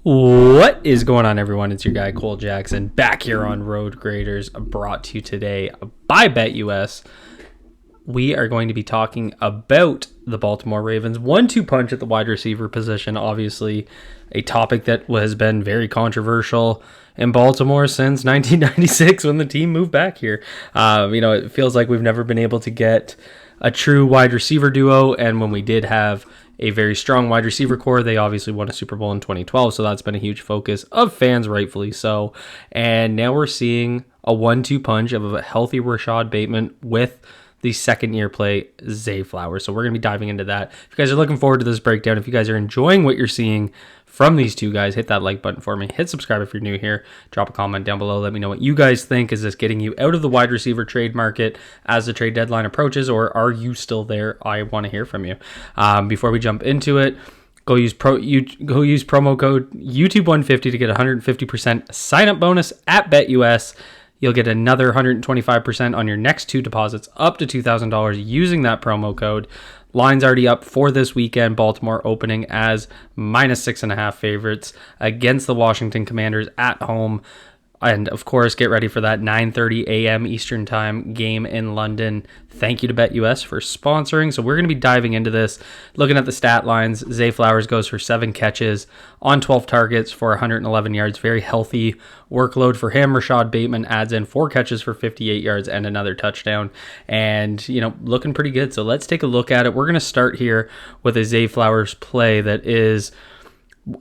What is going on, everyone? It's your guy Cole Jackson back here on Road Graders, brought to you today by BetUS. We are going to be talking about the Baltimore Ravens 1-2 punch at the wide receiver position. Obviously, a topic that has been very controversial in Baltimore since 1996 when the team moved back here. It feels like we've never been able to get a true wide receiver duo, and when we did have a very strong wide receiver core, they obviously won a Super Bowl in 2012, so that's been a huge focus of fans, rightfully so. And now we're seeing a 1-2 punch of a healthy Rashod Bateman with the second-year play, Zay Flowers. So we're going to be diving into that. If you guys are looking forward to this breakdown, if you guys are enjoying what you're seeing from these two guys, hit that like button for me. Hit subscribe if you're new here. Drop a comment down below. Let me know what you guys think. Is this getting you out of the wide receiver trade market as the trade deadline approaches, or are you still there? I want to hear from you. Before we jump into it, go use promo code YouTube150 to get 150% sign-up bonus at BetUS. You'll get another 125% on your next two deposits up to $2,000 using that promo code. Line's already up for this weekend. Baltimore opening as -6.5 favorites against the Washington Commanders at home. And, of course, get ready for that 9:30 a.m. Eastern Time game in London. Thank you to BetUS for sponsoring. So we're going to be diving into this, looking at the stat lines. Zay Flowers goes for 7 catches on 12 targets for 111 yards. Very healthy workload for him. Rashod Bateman adds in 4 catches for 58 yards and another touchdown. And, looking pretty good. So let's take a look at it. We're going to start here with a Zay Flowers play that is...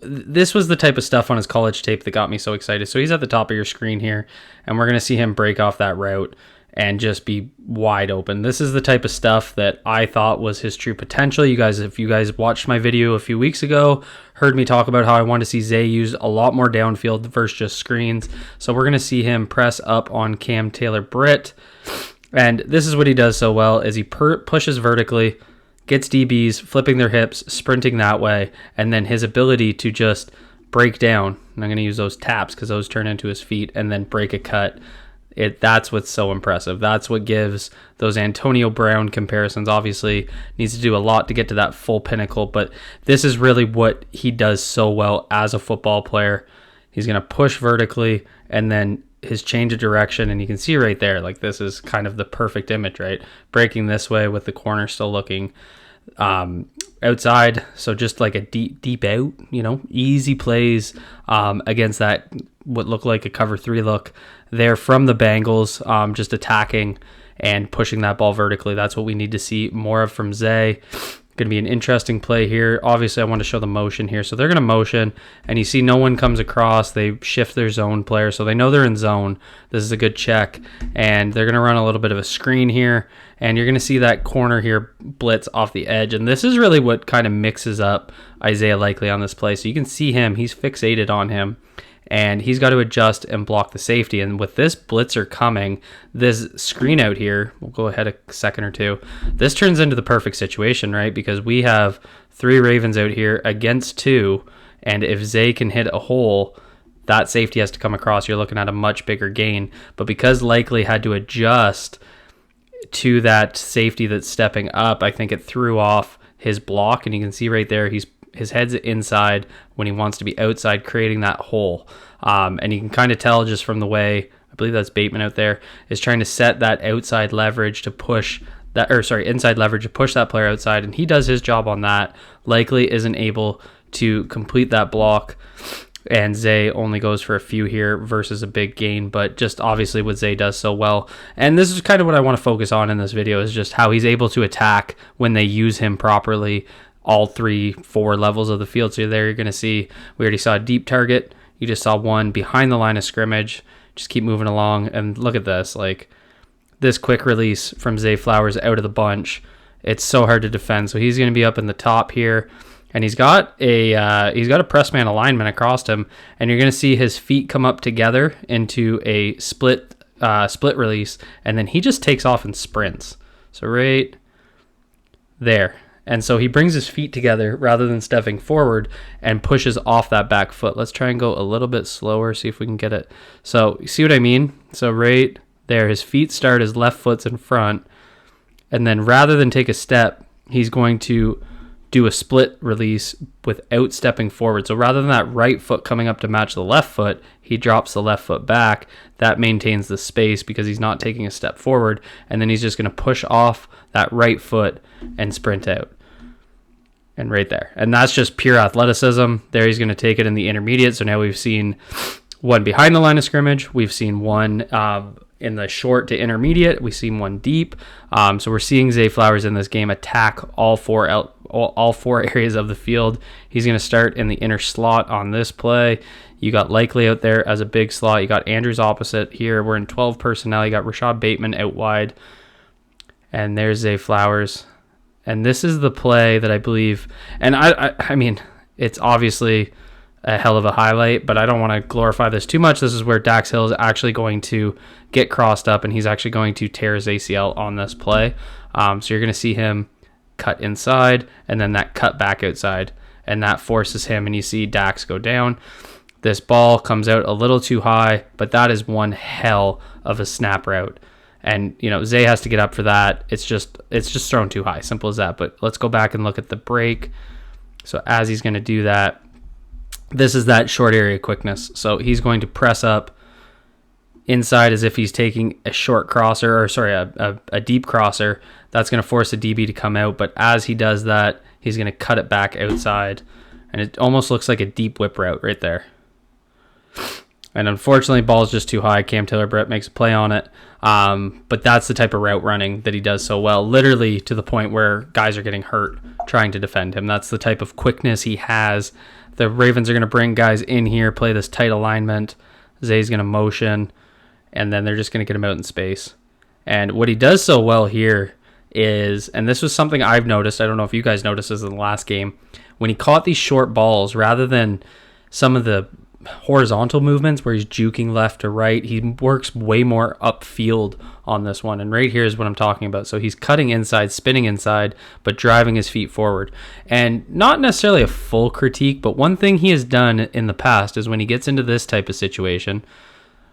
This was the type of stuff on his college tape that got me so excited. So he's at the top of your screen here, and we're going to see him break off that route and just be wide open. This is the type of stuff that I thought was his true potential. If you guys watched my video a few weeks ago, heard me talk about how I want to see Zay used a lot more downfield versus just screens. So we're going to see him press up on Cam Taylor-Britt, and this is what he does so well, is he pushes vertically, gets DBs flipping their hips, sprinting that way, and then his ability to just break down. And I'm going to use those taps because those turn into his feet, and then break a cut. That's what's so impressive. That's what gives those Antonio Brown comparisons. Obviously, needs to do a lot to get to that full pinnacle, but this is really what he does so well as a football player. He's going to push vertically, and then his change of direction, and you can see right there, like, this is kind of the perfect image, right? Breaking this way with the corner still looking outside, so just like a deep out, easy plays against that what looked like a cover 3 look there from the Bengals, just attacking and pushing that ball vertically. That's what we need to see more of from Zay. Going to be an interesting play here. Obviously, I want to show the motion here. So they're going to motion, and you see no one comes across. They shift their zone player, so they know they're in zone. This is a good check, and they're going to run a little bit of a screen here, and you're going to see that corner here blitz off the edge, and this is really what kind of mixes up Isaiah Likely on this play. So you can see him. He's fixated on him, and he's got to adjust and block the safety. And with this blitzer coming, this screen out here, we'll go ahead a second or two, this turns into the perfect situation, right? Because we have 3 Ravens out here against 2, and if Zay can hit a hole, that safety has to come across. You're looking at a much bigger gain. But because Likely had to adjust to that safety that's stepping up, I think it threw off his block, and you can see right there, his head's inside when he wants to be outside, creating that hole. And you can kind of tell just from the way, I believe that's Bateman out there, is trying to set that outside leverage to push that, inside leverage to push that player outside. And he does his job on that. Likely isn't able to complete that block, and Zay only goes for a few here versus a big gain, but just obviously what Zay does so well. And this is kind of what I want to focus on in this video, is just how he's able to attack when they use him properly, all 3-4 levels of the field. So there you're going to see, we already saw a deep target. You just saw one behind the line of scrimmage. Just keep moving along. And look at this, like this quick release from Zay Flowers out of the bunch. It's so hard to defend. So he's going to be up in the top here, and he's got a press man alignment across him, and you're going to see his feet come up together into a split release, and then he just takes off and sprints. So right there. And so he brings his feet together rather than stepping forward and pushes off that back foot. Let's try and go a little bit slower, see if we can get it. So you see what I mean? So right there, his feet start, his left foot's in front, and then rather than take a step, he's going to do a split release without stepping forward. So rather than that right foot coming up to match the left foot, he drops the left foot back. That maintains the space because he's not taking a step forward. And then he's just going to push off that right foot and sprint out. And right there. And that's just pure athleticism. There he's going to take it in the intermediate. So now we've seen one behind the line of scrimmage. We've seen one in the short to intermediate. We've seen one deep. So we're seeing Zay Flowers in this game attack all four areas of the field. He's going to start in the inner slot on this play. You got Likely out there as a big slot. You got Andrews opposite here. We're in 12 personnel. You got Rashod Bateman out wide. And there's Zay Flowers. And this is the play that I believe, and I mean, it's obviously a hell of a highlight, but I don't want to glorify this too much. This is where Dax Hill is actually going to get crossed up, and he's actually going to tear his ACL on this play. So you're going to see him cut inside, and then that cut back outside, and that forces him, and you see Dax go down. This ball comes out a little too high, but that is one hell of a snap route. And, Zay has to get up for that. It's just thrown too high. Simple as that. But let's go back and look at the break. So as he's going to do that, this is that short area quickness. So he's going to press up inside as if he's taking a short crosser, a deep crosser. That's going to force a DB to come out. But as he does that, he's going to cut it back outside. And it almost looks like a deep whip route right there. And unfortunately, ball's just too high. Cam Taylor-Britt makes a play on it. But that's the type of route running that he does so well, literally to the point where guys are getting hurt trying to defend him. That's the type of quickness he has. The Ravens are going to bring guys in here, play this tight alignment. Zay's going to motion, and then they're just going to get him out in space. And what he does so well here is, and this was something I've noticed, I don't know if you guys noticed this in the last game, when he caught these short balls, rather than some of the horizontal movements where he's juking left to right, he works way more upfield on this one. And right here is what I'm talking about. So he's cutting inside, spinning inside, but driving his feet forward. And not necessarily a full critique, but one thing he has done in the past is when he gets into this type of situation,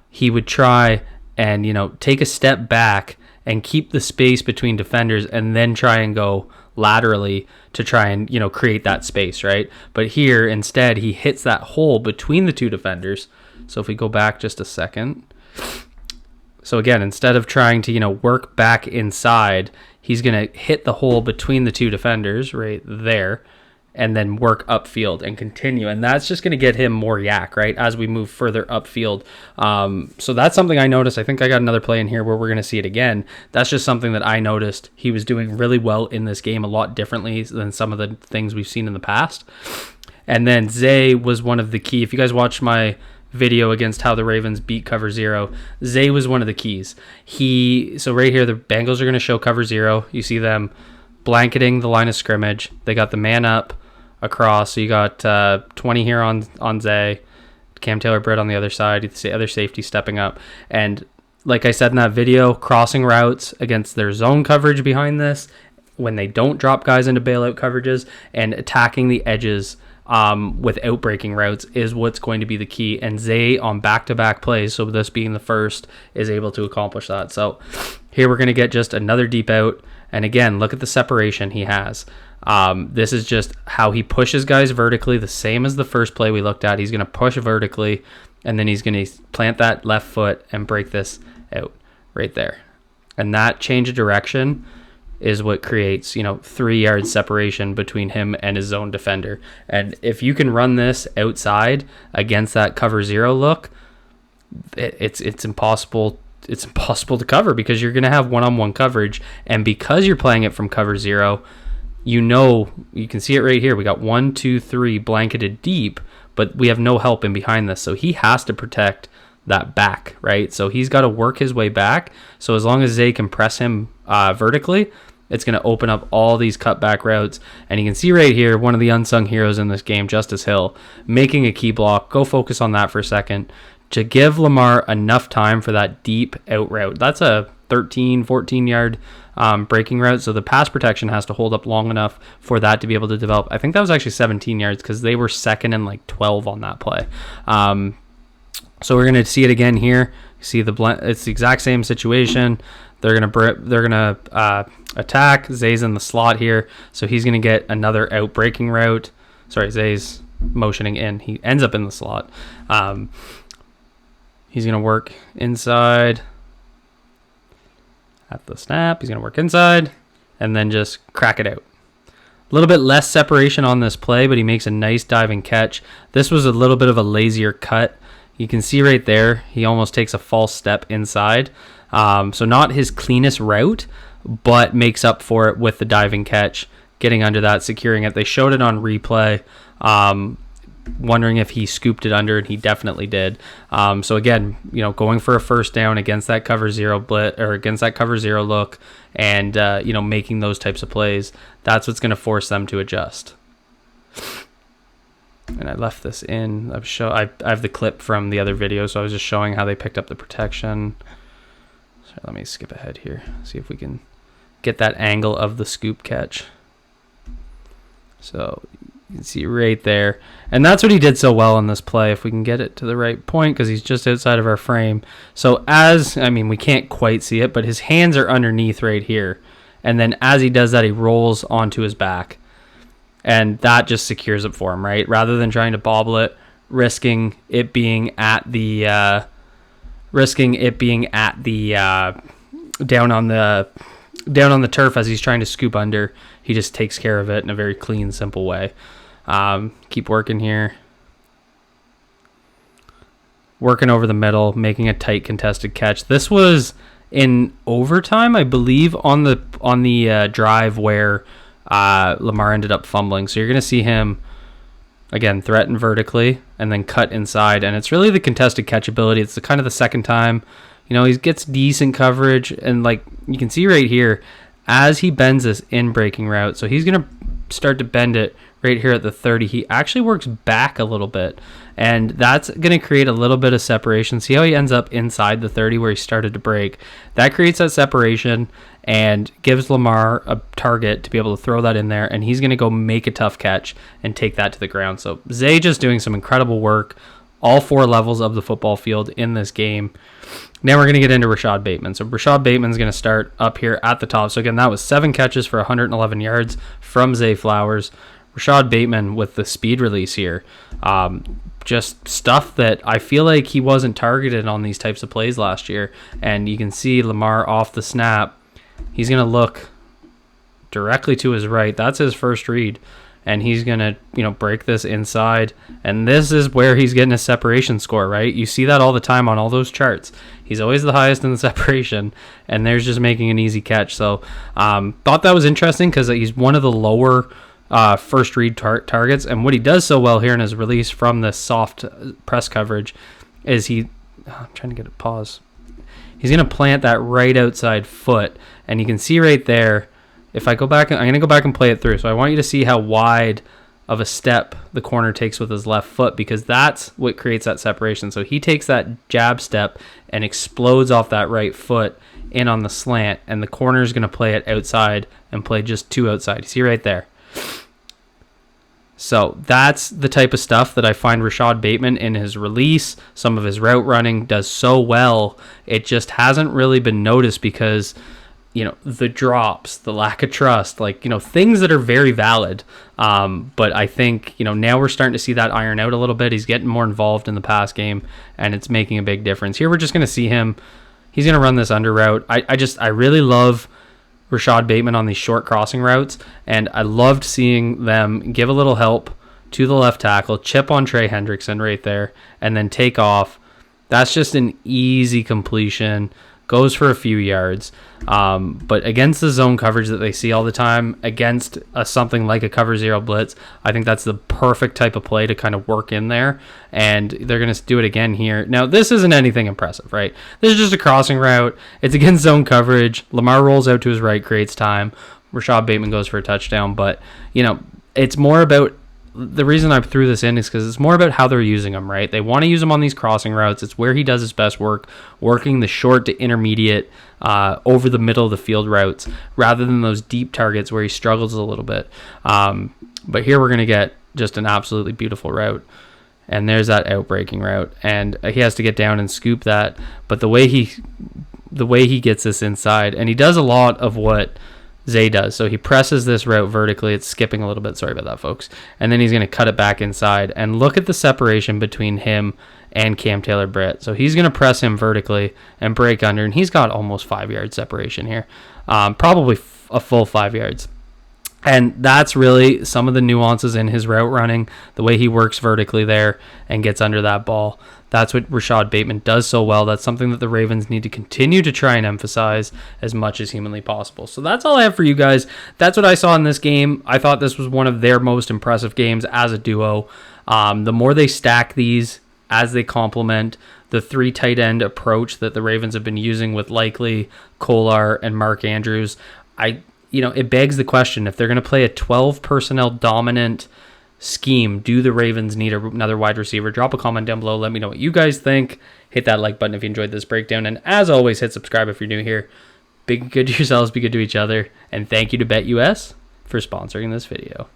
he would try and, take a step back and keep the space between defenders and then try and go laterally to try and, create that space, right? But here, instead, he hits that hole between the two defenders. So if we go back just a second. So again, instead of trying to, work back inside, he's going to hit the hole between the two defenders right there and then work upfield and continue. And that's just going to get him more yak, right, as we move further upfield. So that's something I noticed. I think I got another play in here where we're going to see it again. That's just something that I noticed he was doing really well in this game, a lot differently than some of the things we've seen in the past. And then Zay was one of the key. If you guys watched my video against how the Ravens beat cover zero, Zay was one of the keys. So right here, the Bengals are going to show cover zero. You see them blanketing the line of scrimmage. They got the man up across. So you got 20 here on Zay, Cam Taylor-Britt on the other side, the other safety stepping up. And like I said in that video, crossing routes against their zone coverage behind this, when they don't drop guys into bailout coverages, and attacking the edges without breaking routes is what's going to be the key. And Zay on back-to-back plays, so this being the first, is able to accomplish that. So here we're going to get just another deep out. And again, look at the separation he has. This is just how he pushes guys vertically, the same as the first play we looked at. He's going to push vertically, and then he's going to plant that left foot and break this out right there. And that change of direction is what creates, 3 yard separation between him and his zone defender. And if you can run this outside against that cover zero look, it's impossible. It's impossible to cover because you're going to have one-on-one coverage. And because you're playing it from cover zero, you can see it right here. We got 1, 2, 3 blanketed deep, but we have no help in behind this. So he has to protect that back, right? So he's got to work his way back. So as long as Zay can press him vertically, it's going to open up all these cutback routes. And you can see right here, one of the unsung heroes in this game, Justice Hill, making a key block. Go focus on that for a second to give Lamar enough time for that deep out route. That's a 13, 14 yard breaking route. So the pass protection has to hold up long enough for that to be able to develop. I think that was actually 17 yards because they were second and 12 on that play. So we're going to see it again here. You see the blend. It's the exact same situation. They're gonna attack. Zay's in the slot here, so he's gonna get another out breaking route. Sorry, Zay's motioning in. He ends up in the slot. He's gonna work inside at the snap. He's gonna work inside and then just crack it out. A little bit less separation on this play, but he makes a nice diving catch. This was a little bit of a lazier cut. You can see right there, he almost takes a false step inside. So not his cleanest route, but makes up for it with the diving catch, getting under that, securing it. They showed it on replay, wondering if he scooped it under, and he definitely did. So again, going for a first down against that cover zero blitz, or against that cover zero look, and making those types of plays, that's what's going to force them to adjust. And I left this in. I have the clip from the other video, so I was just showing how they picked up the protection. So let me skip ahead here, see if we can get that angle of the scoop catch. So you can see right there. And that's what he did so well in this play, if we can get it to the right point, because he's just outside of our frame. So we can't quite see it, but his hands are underneath right here. And then as he does that, he rolls onto his back. And that just secures it for him, right? Rather than trying to bobble it, risking it being at the down on the turf as he's trying to scoop under. He just takes care of it in a very clean, simple way. Keep working here. Working over the middle, making a tight contested catch. This was in overtime, I believe, on the drive where Lamar ended up fumbling. So you're going to see him, again, threaten vertically and then cut inside. And it's really the contested catch ability. It's kind of the second time. He gets decent coverage. And like you can see right here, as he bends this in breaking route, so he's going to start to bend it right here at the 30. He actually works back a little bit. And that's going to create a little bit of separation. See how he ends up inside the 30 where he started to break? That creates that separation and gives Lamar a target to be able to throw that in there. And he's going to go make a tough catch and take that to the ground. So Zay just doing some incredible work, all four levels of the football field in this game. Now we're going to get into Rashod Bateman. So Rashod Bateman's going to start up here at the top. So again, that was 7 catches for 111 yards from Zay Flowers. Rashod Bateman with the speed release here. Just stuff that I feel like he wasn't targeted on these types of plays last year. And you can see Lamar off the snap. He's going to look directly to his right. That's his first read. And he's going to, break this inside. And this is where he's getting a separation score, right? You see that all the time on all those charts. He's always the highest in the separation. And there's just making an easy catch. So thought that was interesting because he's one of the lower first read targets. And what he does so well here in his release from this soft press coverage is I'm trying to get a pause. He's going to plant that right outside foot. And you can see right there, if I go back, I'm going to go back and play it through. So I want you to see how wide of a step the corner takes with his left foot, because that's what creates that separation. So he takes that jab step and explodes off that right foot in on the slant, and the corner is going to play it outside and play just 2 outside. You see right there. So that's the type of stuff that I find Rashod Bateman in his release, some of his route running does so well. It just hasn't really been noticed because, the drops, the lack of trust, things that are very valid. But I think, now we're starting to see that iron out a little bit. He's getting more involved in the pass game, and it's making a big difference. Here we're just going to see him. He's going to run this under route. I really love Rashod Bateman on these short crossing routes, and I loved seeing them give a little help to the left tackle, chip on Trey Hendrickson right there, and then take off. That's just an easy completion, goes for a few yards. But against the zone coverage that they see all the time, against something like a cover zero blitz, I think that's the perfect type of play to kind of work in there, and they're going to do it again here. Now, this isn't anything impressive, right? This is just a crossing route. It's against zone coverage. Lamar rolls out to his right, creates time. Rashod Bateman goes for a touchdown, but, it's more about, the reason I threw this in is because it's more about how they're using him, right? They want to use him on these crossing routes. It's where he does his best work, working the short to intermediate, over the middle of the field routes, rather than those deep targets where he struggles a little bit. But here we're going to get just an absolutely beautiful route. And there's that outbreaking route, and he has to get down and scoop that. But the way he gets this inside, and he does a lot of what Zay does. So he presses this route vertically. It's skipping a little bit. Sorry about that, folks. And then he's going to cut it back inside. And look at the separation between him and Cam Taylor-Britt. So he's going to press him vertically and break under, and he's got almost 5 yard separation here, probably a full 5 yards. And that's really some of the nuances in his route running, the way he works vertically there and gets under that ball. That's what Rashod Bateman does so well. That's something that the Ravens need to continue to try and emphasize as much as humanly possible. So that's all I have for you guys. That's what I saw in this game. I thought this was one of their most impressive games as a duo. The more they stack these as they complement the 3 tight end approach that the Ravens have been using with Likely, Kolar, and Mark Andrews, it begs the question, if they're going to play a 12 personnel dominant scheme, do the Ravens need another wide receiver? Drop a comment down below. Let me know what you guys think. Hit that like button if you enjoyed this breakdown. And as always, hit subscribe if you're new here. Be good to yourselves, be good to each other. And thank you to BetUS for sponsoring this video.